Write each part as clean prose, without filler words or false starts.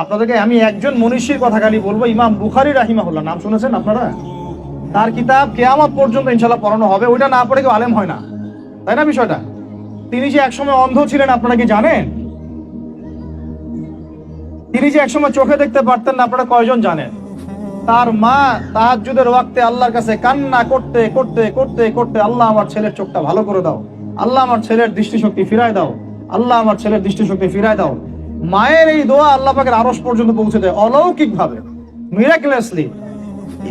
আপনাদেরকে আমি একজন মনীষীর কথা খালি বলবো, ইমাম বুখারী রাহিমাহুল্লাহ, নাম শুনেছেন আপনারা? তার কিতাব কিয়ামত পর্যন্ত ইনশাআল্লাহ পড়ানো হবে, ওইটা না পড়ে কেউ আলেম হয় না, তাই না বিষয়টা? তিনি যে একসময় অন্ধ ছিলেন আপনারা কি জানেন? তিনি যে একসময় চোখে দেখতে পারতেন না আপনারা কয়জন জানেন? তার মা তাহাজ্জুদের ওয়াক্তে আল্লাহর কাছে কান্না করতে করতে করতে করতে, আল্লাহ আমার ছেলের চোখটা ভালো করে দাও, আল্লাহ আমার ছেলের দৃষ্টিশক্তি ফিরায় দাও, আল্লাহ আমার ছেলের দৃষ্টিশক্তি ফিরায় দাও। মায়ের এই দোয়া আল্লাহ পাকের আরশ পর্যন্ত পৌঁছে দেয় অলৌকিক ভাবে, মিরাকুলাসলি।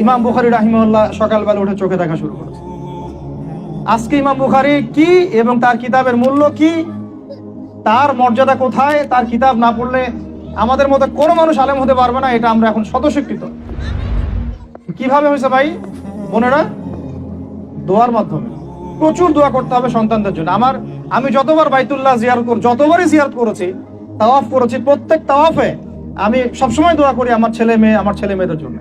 ইমাম বুখারী রাহিমাহুল্লাহ সকালবেলা উঠে চোখে দেখা শুরু করেছে। আজকে ইমাম বুখারী কি এবং তার কিতাবের মূল্য কি, তার মর্যাদা কোথায়, তার কিতাব না পড়লে আমাদের মতো কোনো মানুষ আলেম হতে পারবে না, এটা আমরা এখন স্বতঃস্বীকৃত। কিভাবে হয়েছে ভাই বোনেরা? দোয়ার মাধ্যমে। প্রচুর দোয়া করতে হবে সন্তানদের জন্য। আমি যতবার বাইতুল্লাহ যতবারই জিয়ারত করেছি, তাওয়াফ করেছি, প্রত্যেক তাওয়াফে আমি সবসময় দোয়া করি আমার ছেলে মেয়েদের জন্য।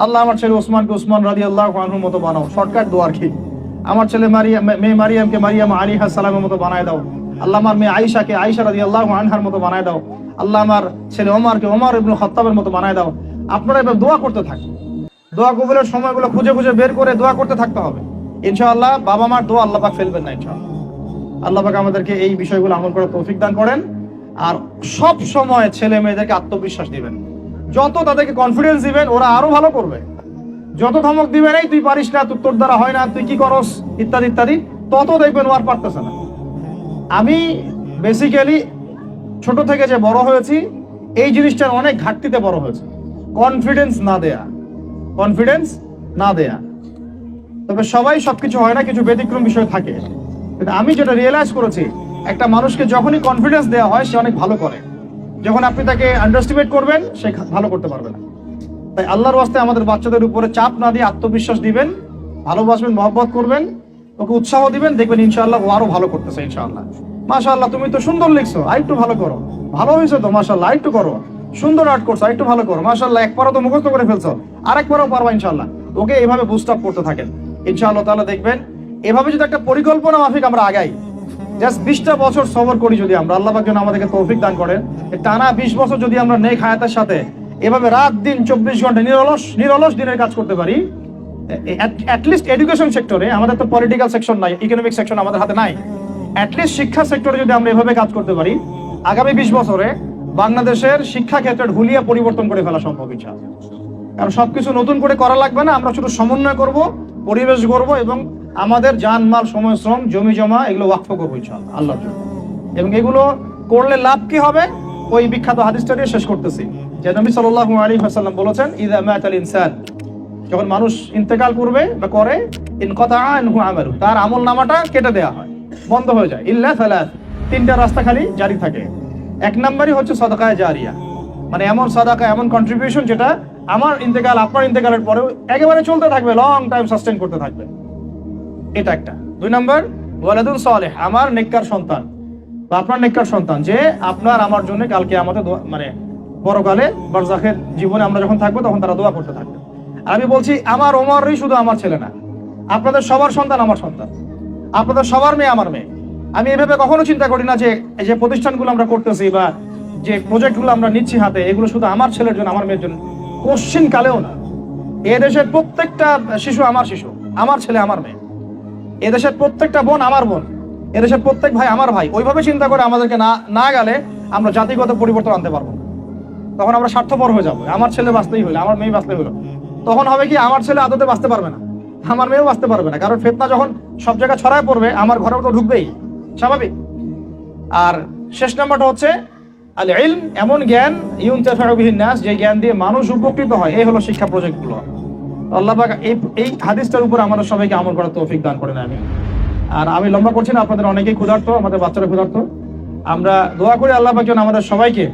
আল্লাহ আমার ছেলে ওসমানকে ওসমান রাদিয়াল্লাহু আনহুর মতো বানাও, শর্টকাট দোয়ার কি। আমার ছেলে মেয়ে মারিয়ামকে মারিয়াম আলাইহিস সালামের মতো বানায় দাও। আল্লাহ আমার মেয়ে আয়েশাকে আয়েশা রাদিয়াল্লাহু আনহার মতো বানায় দাও। আল্লাহ আমার ছেলে ওমরকে ওমর ইবনে খাত্তাবের মতো বানায় দাও। আপনারা এবার দোয়া করতে থাকুন, দোয়া কবুলের সময়গুলো খুঁজে খুঁজে বের করে দোয়া করতে থাকতে হবে ইনশাআল্লাহ। বাবা মার দোয়া আল্লাহ পাক ফেলবেন না ইনশাআল্লাহ। আল্লাহ পাক আমাদেরকে এই বিষয়গুলো আমল করার তৌফিক দান করেন। আর সব সময় ছেলে মেয়েদেরকে আত্মবিশ্বাস দিবেন, যত তাদেরকে কনফিডেন্স দিবেন ওরা আরো ভালো করবে। যত ধমক দিবেন এই তুই পারিস না, তোর দ্বারা হয় না, তুই কি করস, ইত্যাদি ইত্যাদি, তত দেখবেন ও আর পারতেছে না। আমি বেসিক্যালি ছোট থেকে যে বড় হয়েছি এই জিনিসটার অনেক ঘাটতিতে বড় হয়েছে, কনফিডেন্স না দেয়া। তবে সবাই সবকিছু হয় না, কিছু ব্যতিক্রম বিষয় থাকে। কিন্তু আমি যেটা রিয়েলাইজ করেছি, একটা মানুষকে যখনই কনফিডেন্স দেওয়া হয় সে অনেক ভালো করে। যখন আপনি তাকে আন্ডারস্টিমেট করবেন সে ভালো করতে পারবে না। তাই আল্লাহর ওয়াস্তে আমাদের বাচ্চাদের উপরে চাপ না দিয়ে আত্মবিশ্বাস দিবেন, ভালোবাসবেন, মহব্বত করবেন, ওকে উৎসাহ দিবেন, দেখবেন ইনশাআল্লাহ ও আরো ভালো করতেছে ইনশাআল্লাহ। মাশাআল্লাহ তুমি তো সুন্দর লিখছো, আরেকটু ভালো করো, ভালো হয়েছে তো মাশাআল্লাহ, আরেকটু করো, সুন্দর আর্ট করছো, আরেকটু ভালো করো, মাশাআল্লাহ একবারও তো মুখস্থ করে ফেলছো, আরেকবারও পারবা ইনশাআল্লাহ। ওকে এইভাবে বুস্ট আপ করতে থাকেন ইনশাআল্লাহ তাআলা। দেখবেন এভাবে যদি একটা পরিকল্পনা মাফিক আমরা আগাই, জাস্ট 20টা বছর সবর করি যদি আমরা, আল্লাহ পাক যেন আমাদেরকে তৌফিক দান করেন, টানা 20 বছর যদি আমরা নেক হায়াতের সাথে এভাবে রাত দিন 24 ঘন্টা নিরলস দিনের কাজ করতে পারি, অ্যাটলিস্ট এডুকেশন সেক্টরে, আমাদের তো পলিটিক্যাল সেকশন নাই, ইকোনমিক সেকশন আমাদের হাতে নাই, অ্যাটলিস্ট শিক্ষা সেক্টরে যদি আমরা এভাবে কাজ করতে পারি, আগামী 20 বছরে বাংলাদেশের শিক্ষা ক্ষেত্রের হুলিয়া পরিবর্তন করে ফেলা সম্ভব ইনশাআল্লাহ। কারণ সবকিছু নতুন করে করা লাগবে না, আমরা শুধু সমন্বয় করব, পরিবেশ গড়ব এবং আমাদের জানমাল, সময়, শ্রম, জমি জমা এগুলো ওয়াকফ করবো ইনশাআল্লাহ আল্লাহর জন্য। এবং এগুলো করলে লাভ কি হবে, ওই বিখ্যাত হাদিসটা দিয়ে শেষ করতেছি, যে নবী সাল্লাল্লাহু আলাইহি ওয়াসাল্লাম বলেছেন, ইযা মাতাল ইনসান, যখন মানুষ ইন্তেকাল করবে বা করে, ইনকাতা আনহু আমালু, তার আমল নামাটা কেটে দেওয়া হয়, বন্ধ হয়ে যায়, ইল্লা সালাস, তিনটা রাস্তা খালি জারি থাকে। এক নম্বরই হচ্ছে সাদাকায়ে জারিয়া, মানে এমন সাদাকা, এমন কন্ট্রিবিউশন যেটা আমার ইন্তেকাল, আপনার ইন্তেকালের পরেও একেবারে চলতে থাকবে, লং টাইম সাস্টেইন করতে থাকবে, এটা একটা। 2 নম্বর ওয়ালাদুন সালেহ, আমার নেককার সন্তান বা আপনার নেককার সন্তান, যে আপনার আমার জন্য কালকে আমাদের মানে পরকালে বারজাখের জীবনে আমরা যখন থাকবো তখন তারা দোয়া করতে থাকবে। আর আমি বলছি আমার ওমরই শুধু আমার ছেলে না, আপনাদের সবার সন্তান আমার সন্তান, আপনাদের সবার মেয়ে আমার মেয়ে। আমি এভাবে কখনো চিন্তা করি না যে এই যে প্রতিষ্ঠানগুলো আমরা করতেছি বা যে প্রজেক্টগুলো আমরা নিচ্ছি হাতে, এগুলো শুধু আমার ছেলের জন্য, আমার মেয়ের জন্য, কোশ্চিন কালেও না। এদেশের প্রত্যেকটা শিশু আমার শিশু, আমার ছেলে আমার মেয়ে। এদেশের প্রত্যেকটা বোন আমার বোন, এদেশের প্রত্যেক ভাই আমার ভাই। ওইভাবে চিন্তা করে আমাদেরকে না গেলে আমরা জাতিগত পরিবর্তন আনতে পারবো না। তখন আমরা স্বার্থপর হয়ে যাবো, আমার ছেলে বাঁচতেই হলো, আমার মেয়ে বাঁচতেই হলো। তখন হবে কি, আমার ছেলে আদতে বাঁচতে পারবে না, আমার মেয়েও বাঁচতে পারবে না, কারণ ফিতনা যখন সব জায়গায় ছড়ায় পড়বে আমার ঘরেও তো ঢুকবেই, স্বাভাবিক। আর শেষ নাম্বারটা হচ্ছে আল ইলম, এমন জ্ঞান ইউনতাফাউ বিহিন নাস, যে জ্ঞান দিয়ে মানুষ উপকৃত হয়। এই হলো শিক্ষা প্রজেক্টগুলো। আল্লাহ পাক এই হাদিসটার উপর আমাদের সবাইকে আমল করার তৌফিক দান করেন আমি। আর আমি লম্বা করছি না, আপনাদের অনেকেই ক্ষুধার্ত, আমাদের বাচ্চারা ক্ষুধার্ত। আমরা দোয়া করি আল্লাহ পাক যেন আমাদের সবাইকে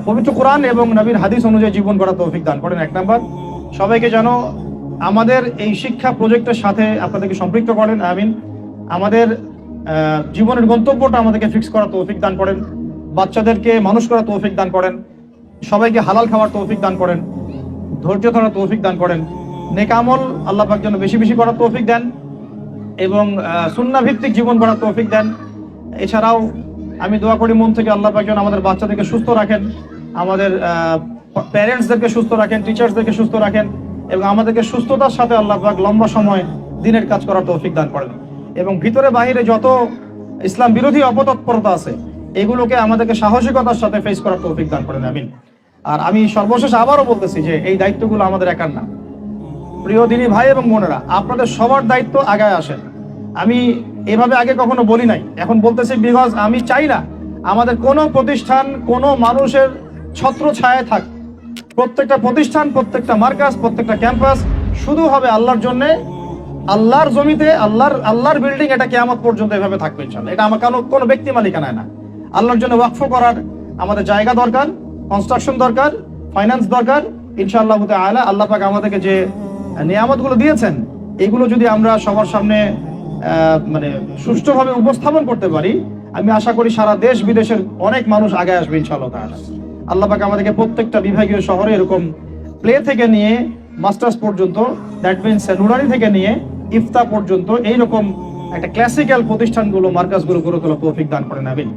পবিত্র কোরআন এবং নবীর হাদিস অনুযায়ী জীবন করার তৌফিক দান করেন। 1 নাম্বার, সবাইকে যেন আমাদের এই শিক্ষা প্রজেক্টের সাথে আপনাদেরকে সম্পৃক্ত করেন, আমিন। আমাদের জীবনের গন্তব্যটা আমাদেরকে ফিক্স করার তৌফিক দান করেন, বাচ্চাদেরকে মানুষ করার তৌফিক দান করেন, সবাইকে হালাল খাওয়ার তৌফিক দান করেন, ধৈর্য ধরার তৌফিক দান করেন, নেক আমল আল্লাহ পাক যেন বেশি বেশি করার তৌফিক দেন এবং সুন্নাহ ভিত্তিক জীবন গড়ার তৌফিক দেন। এছাড়াও আমি দোয়া করি মন থেকে আল্লাহ পাক যেন আমাদের বাচ্চাদেরকে সুস্থ রাখেন, আমাদের প্যারেন্টসদেরকে সুস্থ রাখেন, টিচার্সদেরকে সুস্থ রাখেন, এবং আমাদেরকে সুস্থতার সাথে আল্লাহ পাক লম্বা সময় দিনের কাজ করার তৌফিক দান করেন। এবং ভিতরে বাহিরে যত ইসলাম বিরোধী অপতৎপরতা আছে এগুলোকে আমাদেরকে সাহসিকতার সাথে ফেস করার তৌফিক দান করেন, আমিন। আর আমি সর্বশেষ আবারও বলতেছি যে এই দায়িত্বগুলো আমাদের একার না। প্রিয় দিনী ভাই এবং বোনেরা, আপনাদের সবার দায়িত্ব আগায় আসেন। আমি এভাবে আগে কখনো বলি নাই, এখন বলতেছি বিকজ আমি চাই না আমাদের কোনো প্রতিষ্ঠান কোনো মানুষের ছত্র ছায়ায় থাক। প্রত্যেকটা প্রতিষ্ঠান, প্রত্যেকটা মার্কাজ, প্রত্যেকটা ক্যাম্পাস শুধু হবে আল্লাহর জন্যে, আল্লাহর জমিতে, আল্লাহর বিল্ডিং, এটা কিয়ামত পর্যন্ত এভাবে থাকবে ইনশাআল্লাহ। এটা আমার কোনো ব্যক্তি মালিকানায় না। আল্লাহর জন্য ওয়াকফ করার আমাদের জায়গা দরকার, কনস্ট্রাকশন দরকার, ফাইন্যান্স দরকার। ইনশাআল্লাহ তাআলা আল্লাহ পাক আমাদেরকে যে নিয়ামতগুলো দিয়েছেন এগুলো যদি আমরা সবার সামনে মানে সুষ্ঠুভাবে উপস্থাপন করতে পারি, আমি আশা করি সারা দেশ বিদেশের অনেক মানুষ আগে আসবে ইনশাআল্লাহ তাআলা। আল্লাহ পাক আমাদেরকে প্রত্যেকটা বিভাগীয় শহরে এরকম প্লে থেকে নিয়ে মাস্টার্স পর্যন্ত, দ্যাট মিনস নুরানি থেকে নিয়ে ইফতা পর্যন্ত এইরকম একটা ক্লাসিক্যাল প্রতিষ্ঠানগুলো, মার্কাজগুলো গড়ে তোলা তৌফিক দান করেন, আমিন।